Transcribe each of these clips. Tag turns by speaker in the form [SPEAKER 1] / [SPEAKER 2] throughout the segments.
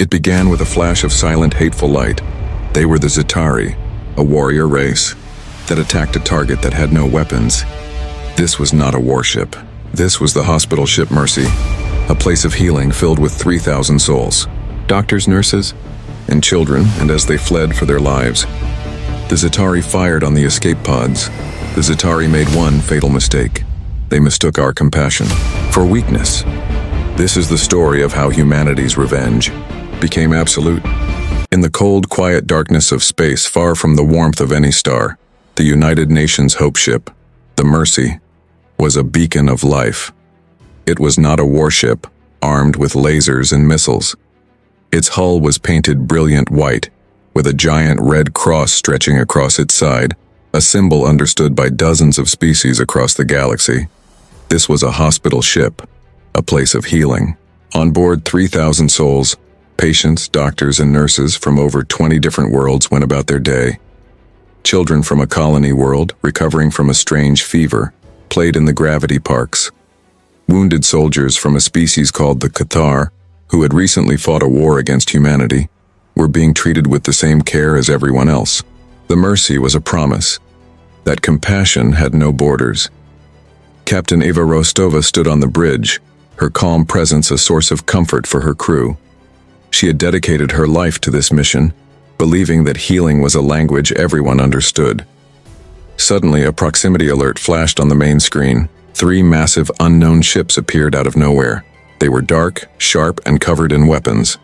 [SPEAKER 1] It began with a flash of silent, hateful light. They were the Zitari, a warrior race that attacked a target that had no weapons. This was not a warship. This was the hospital ship Mercy, a place of healing filled with 3,000 souls, doctors, nurses, and children, and as they fled for their lives, the Zitari fired on the escape pods. The Zitari made one fatal mistake. They mistook our compassion for weakness. This is the story of how humanity's revenge became absolute. In the cold, quiet darkness of space, far from the warmth of any star, the United Nations hope ship, the Mercy, was a beacon of life. It was not a warship, armed with lasers and missiles. Its hull was painted brilliant white, with a giant red cross stretching across its side, a symbol understood by dozens of species across the galaxy. This was a hospital ship, a place of healing. On board, 3,000 souls, patients, doctors, and nurses from over 20 different worlds went about their day. Children from a colony world, recovering from a strange fever, played in the gravity parks. Wounded soldiers from a species called the Cathar, who had recently fought a war against humanity, were being treated with the same care as everyone else. The Mercy was a promise that compassion had no borders. Captain Eva Rostova stood on the bridge, her calm presence a source of comfort for her crew. She had dedicated her life to this mission, believing that healing was a language everyone understood. Suddenly, a proximity alert flashed on the main screen. 3 massive unknown ships appeared out of nowhere. They were dark, sharp, and covered in weapons.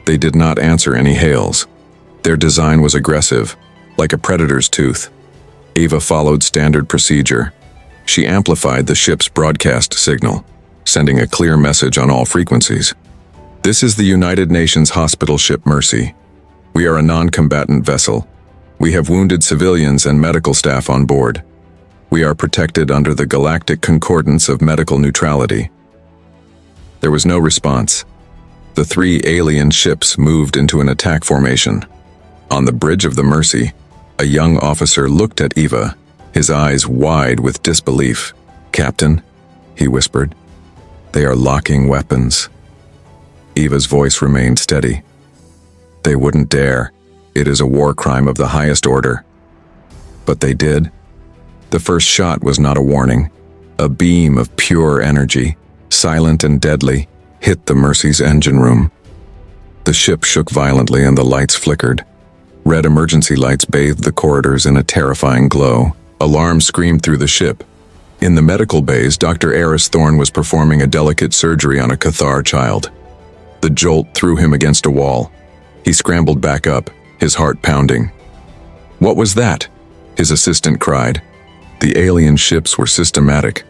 [SPEAKER 1] They did not answer any hails. Their design was aggressive, like a predator's tooth. Eva followed standard procedure. She amplified the ship's broadcast signal, sending a clear message on all frequencies. This is the United Nations hospital ship Mercy. We are a non-combatant vessel. We have wounded civilians and medical staff on board. We are protected under the Galactic Concordance of Medical Neutrality. There was no response. The 3 alien ships moved into an attack formation. On the bridge of the Mercy, a young officer looked at Eva, his eyes wide with disbelief. "Captain," he whispered, "they are locking weapons." Eva's voice remained steady. "They wouldn't dare. It is a war crime of the highest order." But they did. The first shot was not a warning. A beam of pure energy, silent and deadly, hit the Mercy's engine room. The ship shook violently and the lights flickered. Red emergency lights bathed the corridors in a terrifying glow. Alarms screamed through the ship. In the medical bays, Dr. Admiral Thorne was performing a delicate surgery on a Cathar child. The jolt threw him against a wall. He scrambled back up, his heart pounding. "What was that?" his assistant cried. The alien ships were systematic.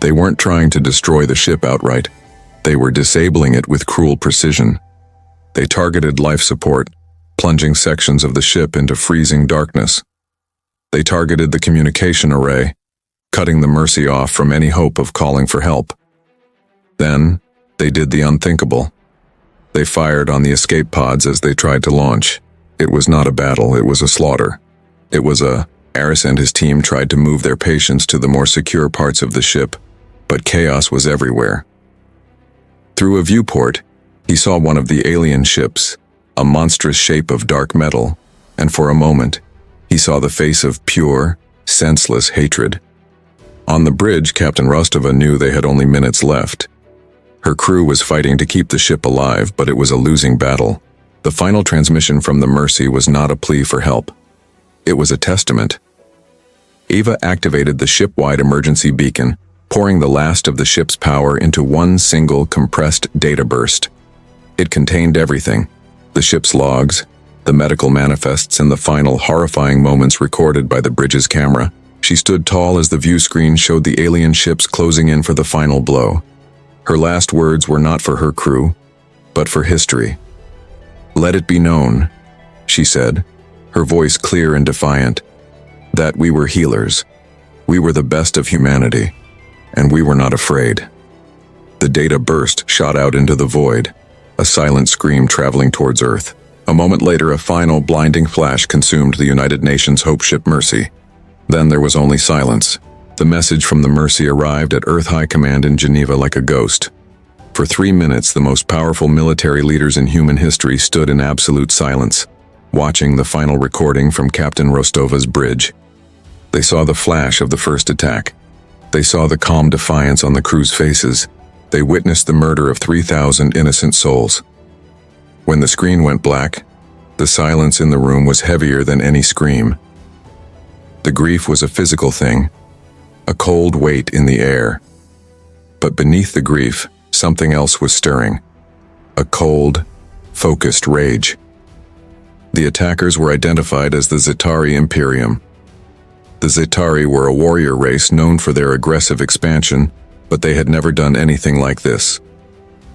[SPEAKER 1] They weren't trying to destroy the ship outright. They were disabling it with cruel precision. They targeted life support, plunging sections of the ship into freezing darkness. They targeted the communication array, cutting the Mercy off from any hope of calling for help. Then, they did the unthinkable. They fired on the escape pods as they tried to launch. It was not a battle, it was a slaughter. Aris and his team tried to move their patients to the more secure parts of the ship, but chaos was everywhere. Through a viewport, he saw one of the alien ships, a monstrous shape of dark metal, and for a moment, he saw the face of pure, senseless hatred. On the bridge, Captain Rostova knew they had only minutes left. Her crew was fighting to keep the ship alive, but it was a losing battle. The final transmission from the Mercy was not a plea for help. It was a testament. Eva activated the ship-wide emergency beacon, pouring the last of the ship's power into one single compressed data burst. It contained everything: the ship's logs, the medical manifests, and the final horrifying moments recorded by the bridge's camera. She stood tall as the view screen showed the alien ships closing in for the final blow. Her last words were not for her crew, but for history. "Let it be known," she said, her voice clear and defiant, "that we were healers. We were the best of humanity, and we were not afraid." The data burst shot out into the void, a silent scream traveling towards Earth. A moment later, a final blinding flash consumed the United Nations hope ship Mercy. Then there was only silence. The message from the Mercy arrived at Earth High Command in Geneva like a ghost. For 3 minutes, the most powerful military leaders in human history stood in absolute silence, watching the final recording from Captain Rostova's bridge. They saw the flash of the first attack. They saw the calm defiance on the crew's faces. They witnessed the murder of 3,000 innocent souls. When the screen went black, the silence in the room was heavier than any scream. The grief was a physical thing, a cold weight in the air. But beneath the grief, something else was stirring. A cold, focused rage. The attackers were identified as the Xetari Imperium. The Xetari were a warrior race known for their aggressive expansion, but they had never done anything like this.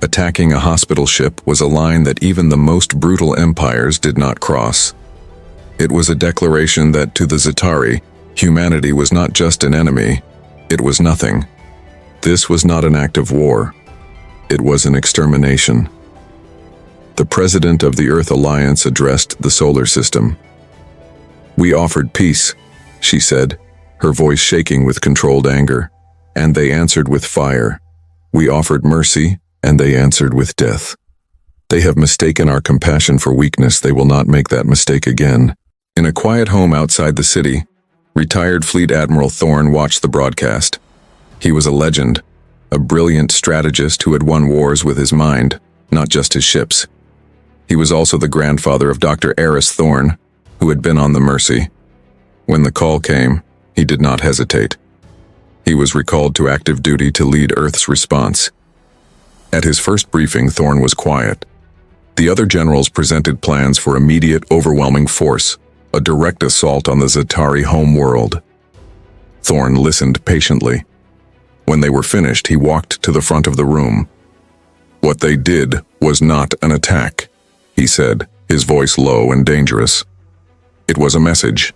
[SPEAKER 1] Attacking a hospital ship was a line that even the most brutal empires did not cross. It was a declaration that to the Xetari, humanity was not just an enemy, it was nothing. This was not an act of war. It was an extermination. The president of the Earth Alliance addressed the solar system. "We offered peace," she said, her voice shaking with controlled anger, "and they answered with fire. We offered mercy, and they answered with death. They have mistaken our compassion for weakness. They will not make that mistake again." In a quiet home outside the city, retired Fleet Admiral Thorne watched the broadcast. He was a legend, a brilliant strategist who had won wars with his mind, not just his ships. He was also the grandfather of Dr. Eris Thorne, who had been on the Mercy. When the call came, he did not hesitate. He was recalled to active duty to lead Earth's response. At his first briefing, Thorne was quiet. The other generals presented plans for immediate, overwhelming force, a direct assault on the Xetari home world. Thorne listened patiently. When they were finished, he walked to the front of the room. "What they did was not an attack," he said, his voice low and dangerous. "It was a message.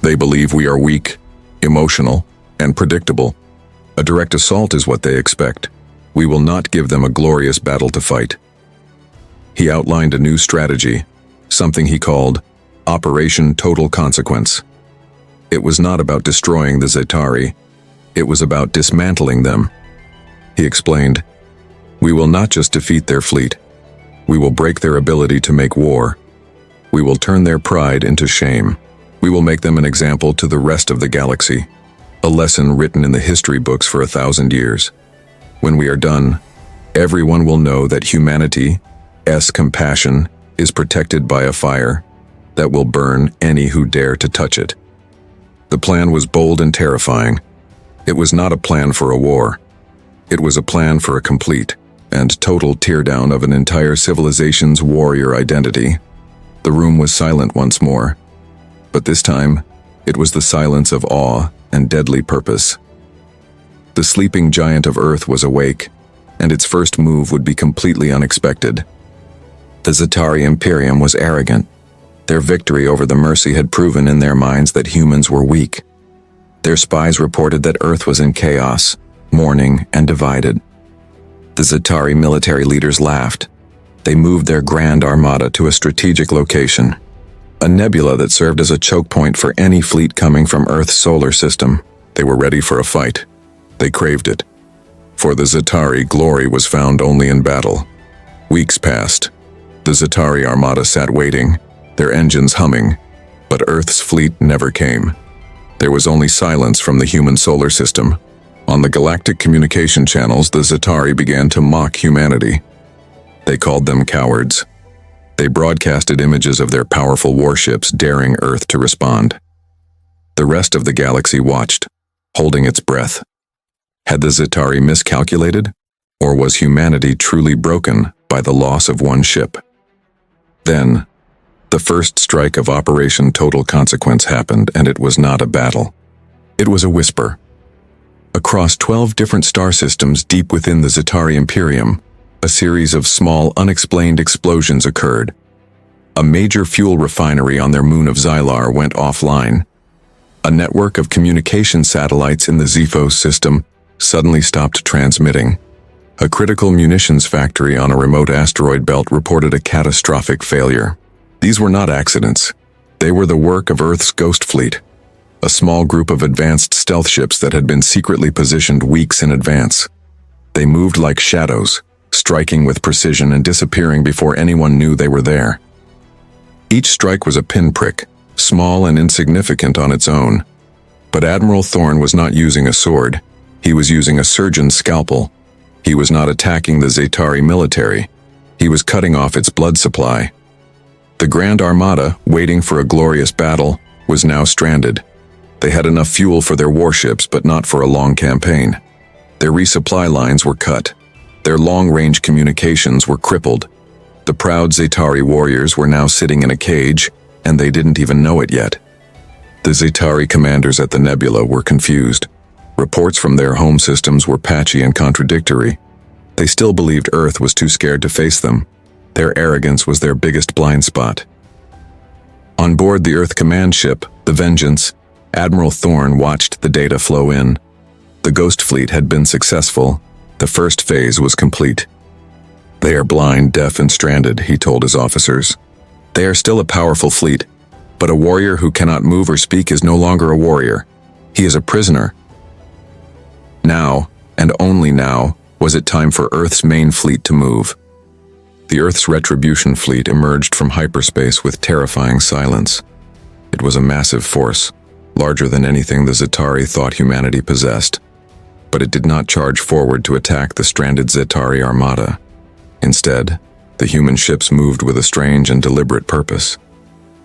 [SPEAKER 1] They believe we are weak, emotional, and predictable. A direct assault is what they expect. We will not give them a glorious battle to fight." He outlined a new strategy, something he called Operation Total Consequence. It was not about destroying the Xetari. It was about dismantling them. He explained, "We will not just defeat their fleet. We will break their ability to make war. We will turn their pride into shame. We will make them an example to the rest of the galaxy, a lesson written in the history books for 1,000 years. When we are done, everyone will know that humanity's compassion is protected by a fire that will burn any who dare to touch it." The plan was bold and terrifying. It was not a plan for a war. It was a plan for a complete and total teardown of an entire civilization's warrior identity. The room was silent once more, but this time, it was the silence of awe and deadly purpose. The sleeping giant of Earth was awake, and its first move would be completely unexpected. The Xetari Imperium was arrogant. Their victory over the Mercy had proven in their minds that humans were weak. Their spies reported that Earth was in chaos, mourning, and divided. The Xetari military leaders laughed. They moved their grand armada to a strategic location, a nebula that served as a choke point for any fleet coming from Earth's solar system. They were ready for a fight. They craved it. For the Xetari, glory was found only in battle. Weeks passed. The Xetari armada sat waiting, their engines humming, but Earth's fleet never came. There was only silence from the human solar system. On the galactic communication channels, the Xetari began to mock humanity. They called them cowards. They broadcasted images of their powerful warships daring Earth to respond. The rest of the galaxy watched, holding its breath. Had the Xetari miscalculated, or was humanity truly broken by the loss of one ship? Then, the first strike of Operation Total Consequence happened, and it was not a battle. It was a whisper. Across 12 different star systems deep within the Xetari Imperium, a series of small, unexplained explosions occurred. A major fuel refinery on their moon of Xylar went offline. A network of communication satellites in the Xephos system suddenly stopped transmitting. A critical munitions factory on a remote asteroid belt reported a catastrophic failure. These were not accidents. They were the work of Earth's Ghost Fleet, a small group of advanced stealth ships that had been secretly positioned weeks in advance. They moved like shadows, striking with precision and disappearing before anyone knew they were there. Each strike was a pinprick, small and insignificant on its own. But Admiral Thorne was not using a sword. He was using a surgeon's scalpel. He was not attacking the Zetarii military. He was cutting off its blood supply. The Grand Armada, waiting for a glorious battle, was now stranded. They had enough fuel for their warships, but not for a long campaign. Their resupply lines were cut. Their long-range communications were crippled. The proud Zetarii warriors were now sitting in a cage, and they didn't even know it yet. The Zetarii commanders at the nebula were confused. Reports from their home systems were patchy and contradictory. They still believed Earth was too scared to face them. Their arrogance was their biggest blind spot. On board the Earth command ship, the Vengeance, Admiral Thorne watched the data flow in. The Ghost Fleet had been successful. The first phase was complete. "They are blind, deaf, and stranded," he told his officers. "They are still a powerful fleet, but a warrior who cannot move or speak is no longer a warrior. He is a prisoner." Now, and only now, was it time for Earth's main fleet to move. The Earth's Retribution fleet emerged from hyperspace with terrifying silence. It was a massive force, larger than anything the Zetarii thought humanity possessed. But it did not charge forward to attack the stranded Zetarii armada. Instead, the human ships moved with a strange and deliberate purpose.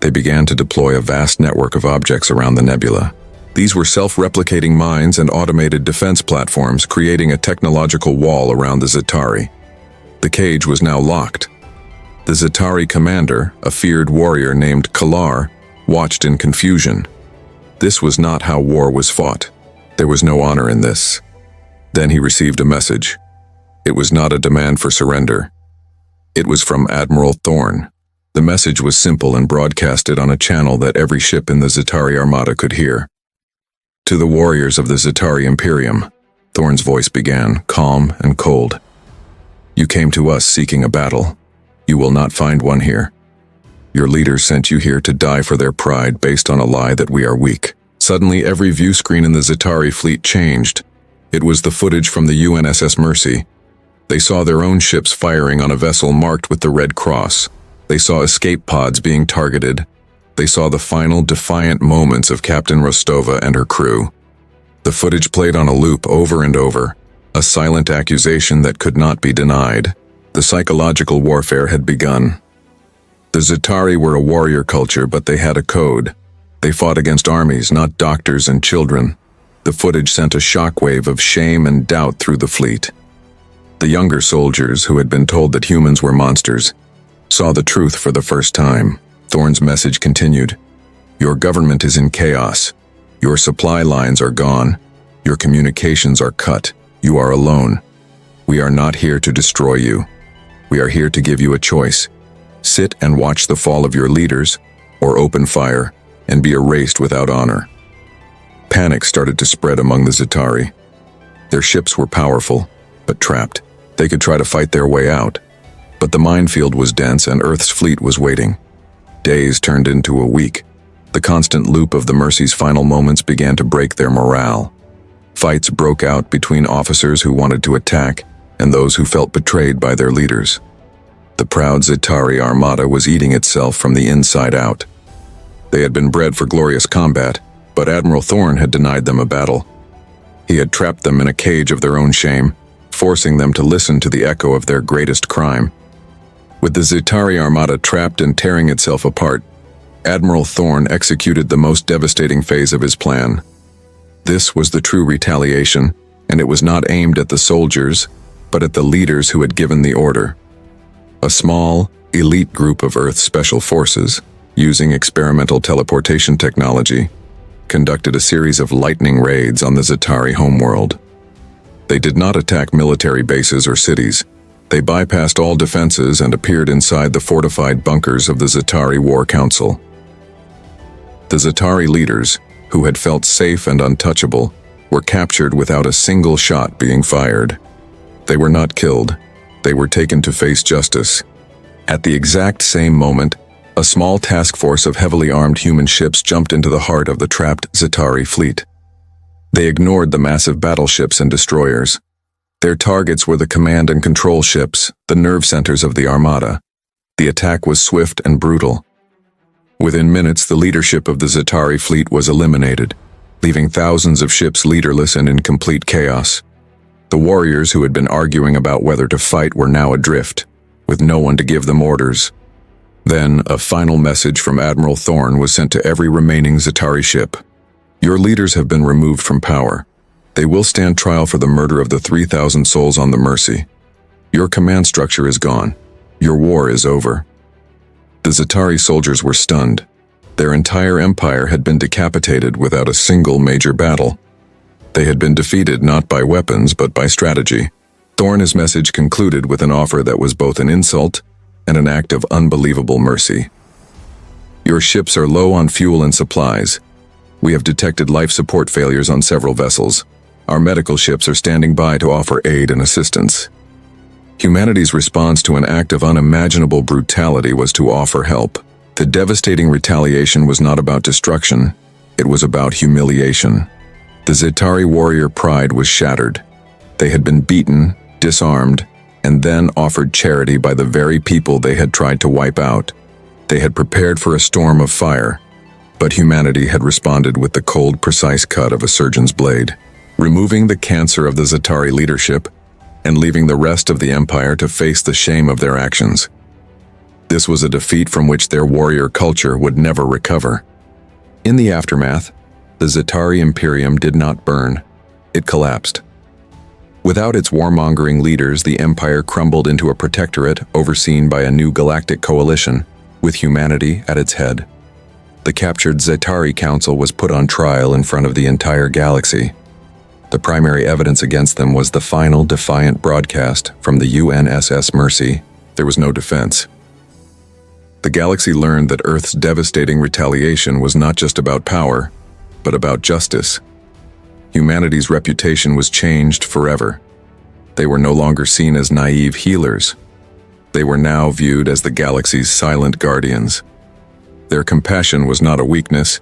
[SPEAKER 1] They began to deploy a vast network of objects around the nebula. These were self-replicating mines and automated defense platforms, creating a technological wall around the Zetarii. The cage was now locked. The Zetarii commander, a feared warrior named Kalar, watched in confusion. This was not how war was fought. There was no honor in this. Then he received a message. It was not a demand for surrender. It was from Admiral Thorne. The message was simple and broadcasted on a channel that every ship in the Zetarii armada could hear. "To the warriors of the Zetarii Imperium," Thorne's voice began, calm and cold. "You came to us seeking a battle. You will not find one here. Your leaders sent you here to die for their pride based on a lie that we are weak." Suddenly, every view screen in the Zetarii fleet changed. It was the footage from the UNSS Mercy. They saw their own ships firing on a vessel marked with the Red Cross. They saw escape pods being targeted. They saw the final defiant moments of Captain Rostova and her crew. The footage played on a loop over and over, a silent accusation that could not be denied. The psychological warfare had begun. The Zetarii were a warrior culture, but they had a code. They fought against armies, not doctors and children. The footage sent a shockwave of shame and doubt through the fleet. The younger soldiers, who had been told that humans were monsters, saw the truth for the first time. Thorne's message continued. "Your government is in chaos. Your supply lines are gone. Your communications are cut. You are alone. We are not here to destroy you. We are here to give you a choice. Sit and watch the fall of your leaders, or open fire and be erased without honor." Panic started to spread among the Zetarii. Their ships were powerful, but trapped. They could try to fight their way out. But the minefield was dense and Earth's fleet was waiting. Days turned into a week. The constant loop of the Mercy's final moments began to break their morale. Fights broke out between officers who wanted to attack and those who felt betrayed by their leaders. The proud Zetarii armada was eating itself from the inside out. They had been bred for glorious combat, but Admiral Thorne had denied them a battle. He had trapped them in a cage of their own shame, forcing them to listen to the echo of their greatest crime. With the Zetarii armada trapped and tearing itself apart, Admiral Thorne executed the most devastating phase of his plan. This was the true retaliation, and it was not aimed at the soldiers, but at the leaders who had given the order. A small, elite group of Earth's special forces, using experimental teleportation technology, conducted a series of lightning raids on the Zetarii homeworld. They did not attack military bases or cities. They bypassed all defenses and appeared inside the fortified bunkers of the Zetarii War Council. The Zetarii leaders, who had felt safe and untouchable, were captured without a single shot being fired. They were not killed. They were taken to face justice. At the exact same moment, a small task force of heavily armed human ships jumped into the heart of the trapped Zetarii fleet. They ignored the massive battleships and destroyers. Their targets were the command and control ships, the nerve centers of the Armada. The attack was swift and brutal. Within minutes, the leadership of the Zetarii fleet was eliminated, leaving thousands of ships leaderless and in complete chaos. The warriors who had been arguing about whether to fight were now adrift, with no one to give them orders. Then, a final message from Admiral Thorne was sent to every remaining Zetarii ship. Your leaders have been removed from power. They will stand trial for the murder of the 3,000 souls on the Mercy. Your command structure is gone. Your war is over. The Zetarii soldiers were stunned. Their entire empire had been decapitated without a single major battle. They had been defeated not by weapons but by strategy. Thorne's message concluded with an offer that was both an insult and an act of unbelievable mercy. Your ships are low on fuel and supplies. We have detected life support failures on several vessels. Our medical ships are standing by to offer aid and assistance. Humanity's response to an act of unimaginable brutality was to offer help. The devastating retaliation was not about destruction, it was about humiliation. The Zetarii warrior pride was shattered. They had been beaten, disarmed, and then offered charity by the very people they had tried to wipe out. They had prepared for a storm of fire, but humanity had responded with the cold, precise cut of a surgeon's blade, removing the cancer of the Zetarii leadership and leaving the rest of the empire to face the shame of their actions. This was a defeat from which their warrior culture would never recover. In the aftermath, the Zetarii Imperium did not burn. It collapsed. Without its warmongering leaders, the empire crumbled into a protectorate overseen by a new galactic coalition, with humanity at its head. The captured Zetarii Council was put on trial in front of the entire galaxy. The primary evidence against them was the final defiant broadcast from the UNSS Mercy. There was no defense. The galaxy learned that Earth's devastating retaliation was not just about power, but about justice. Humanity's reputation was changed forever. They were no longer seen as naive healers. They were now viewed as the galaxy's silent guardians. Their compassion was not a weakness.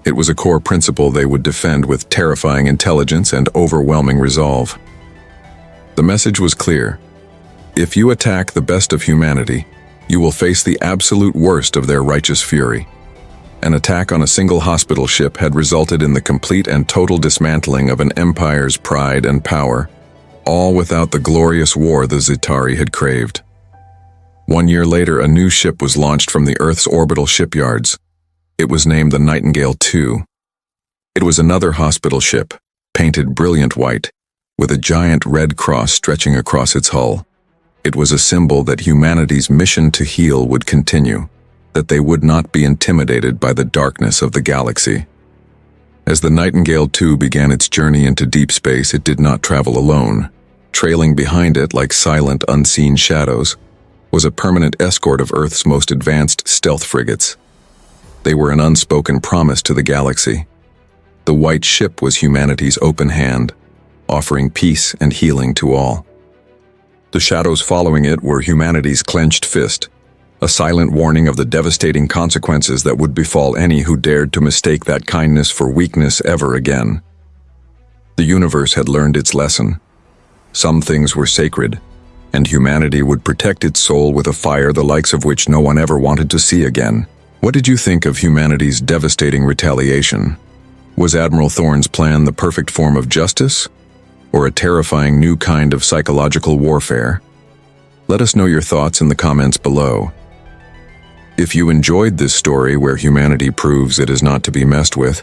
[SPEAKER 1] It was a core principle they would defend with terrifying intelligence and overwhelming resolve. The message was clear. If you attack the best of humanity, you will face the absolute worst of their righteous fury. An attack on a single hospital ship had resulted in the complete and total dismantling of an empire's pride and power, all without the glorious war the Zetarii had craved. 1 year later, a new ship was launched from the Earth's orbital shipyards. It was named the Nightingale II. It was another hospital ship, painted brilliant white, with a giant red cross stretching across its hull. It was a symbol that humanity's mission to heal would continue, that they would not be intimidated by the darkness of the galaxy. As the Nightingale II began its journey into deep space, it did not travel alone. Trailing behind it like silent, unseen shadows was a permanent escort of Earth's most advanced stealth frigates. They were an unspoken promise to the galaxy. The white ship was humanity's open hand, offering peace and healing to all. The shadows following it were humanity's clenched fist, a silent warning of the devastating consequences that would befall any who dared to mistake that kindness for weakness ever again. The universe had learned its lesson. Some things were sacred, and humanity would protect its soul with a fire the likes of which no one ever wanted to see again. What did you think of humanity's devastating retaliation? Was Admiral Thorne's plan the perfect form of justice, or a terrifying new kind of psychological warfare? Let us know your thoughts in the comments below. If you enjoyed this story where humanity proves it is not to be messed with,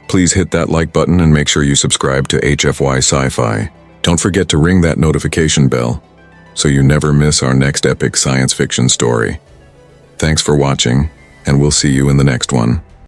[SPEAKER 1] please hit that like button and make sure you subscribe to HFY Sci-Fi. Don't forget to ring that notification bell so you never miss our next epic science fiction story. Thanks for watching, and we'll see you in the next one.